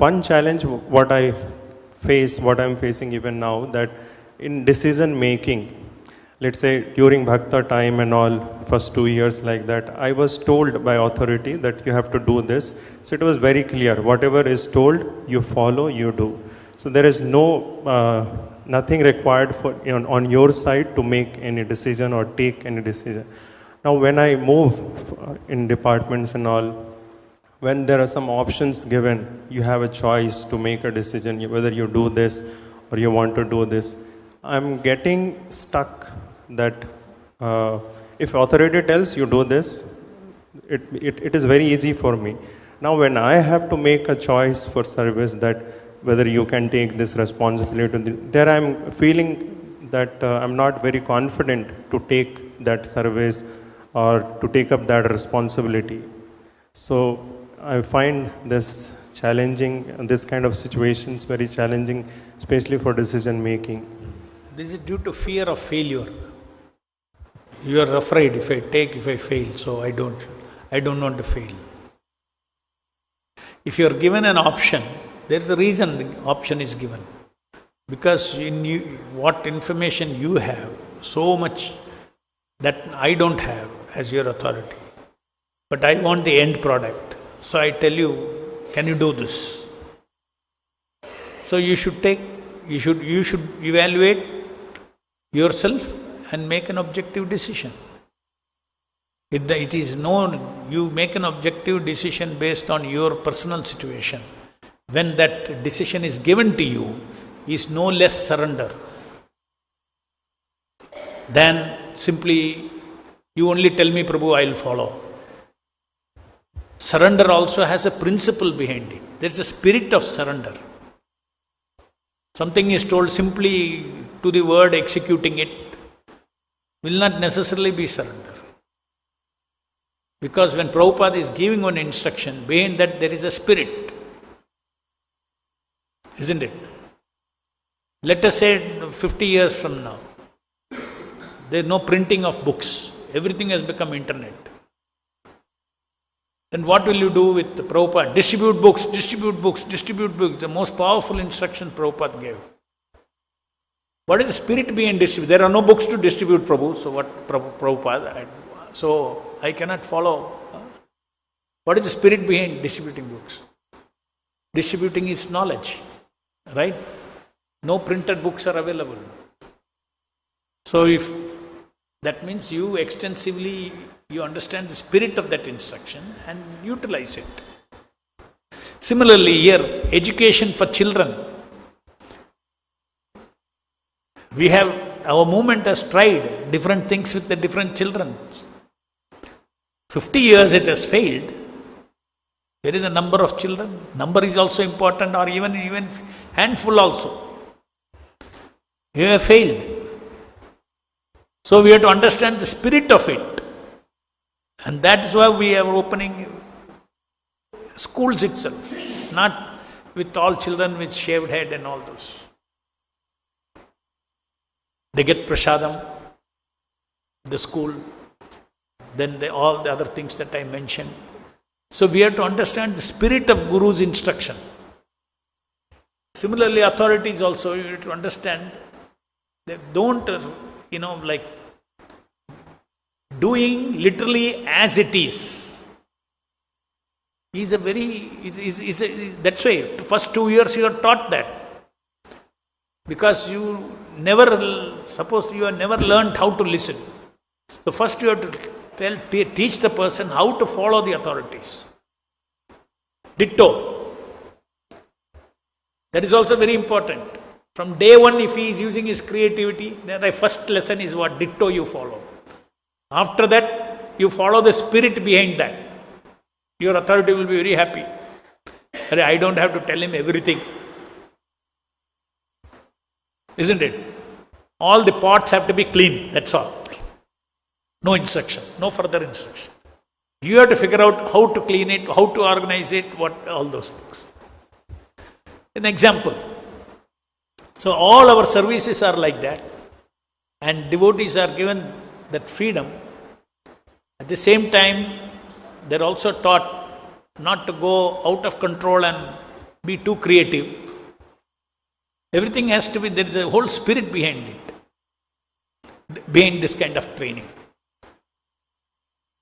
one challenge what I'm facing even now, that in decision making, let's say during Bhakta time and all, first 2 years like that, I was told by authority that you have to do this. So it was very clear, whatever is told, you follow, you do. So there is nothing required for on your side to make any decision or take any decision. Now when I move in departments and all, when there are some options given, you have a choice to make a decision whether you do this or you want to do this. I'm getting stuck that if authority tells you do this, it is very easy for me. Now when I have to make a choice for service, that whether you can take this responsibility, there I'm feeling that I'm not very confident to take that service or to take up that responsibility. So I find this challenging, this kind of situations very challenging, especially for decision making. This is due to fear of failure. You are afraid, if I fail, so I don't want to fail. If you are given an option, there is a reason the option is given. Because what information you have, so much that I don't have as your authority. But I want the end product. So I tell you, can you do this? So you should evaluate yourself and make an objective decision. It is known, you make an objective decision based on your personal situation. When that decision is given to you, is no less surrender than simply, you only tell me, Prabhu, I will follow. Surrender also has a principle behind it. There is a spirit of surrender. Something is told simply to the word, executing it will not necessarily be surrender. Because when Prabhupada is giving one instruction, behind that there is a spirit. Isn't it? Let us say 50 years from now, there is no printing of books. Everything has become internet. Then what will you do with the Prabhupada? Distribute books, distribute books, distribute books. The most powerful instruction Prabhupada gave. What is the spirit behind distribute? There are no books to distribute, Prabhu. So what Prabhupada? So I cannot follow. What is the spirit behind distributing books? Distributing is knowledge, right? No printed books are available. So if that means you extensively, you understand the spirit of that instruction and utilize it. Similarly, here, education for children. Our movement has tried different things with the different children. 50 years it has failed. There is a number of children. Number is also important, or even handful also. You have failed. So we have to understand the spirit of it. And that is why we are opening schools itself, not with all children with shaved head and all those. They get prasadam, the school, then all the other things that I mentioned. So we have to understand the spirit of Guru's instruction. Similarly, authorities also, you have to understand, they don't, doing literally as it is that's why first 2 years you are taught that. Because you have never learned how to listen. So first you have to teach the person how to follow the authorities. Ditto. That is also very important. From day one, if he is using his creativity, then the first lesson is what? Ditto you follow. After that, you follow the spirit behind that. Your authority will be very happy. I don't have to tell him everything. Isn't it? All the pots have to be clean, that's all. No instruction, no further instruction. You have to figure out how to clean it, how to organize it, all those things. An example. So all our services are like that, and devotees are given that freedom. At the same time, they're also taught not to go out of control and be too creative. Everything has to be, there is a whole spirit behind it, behind this kind of training.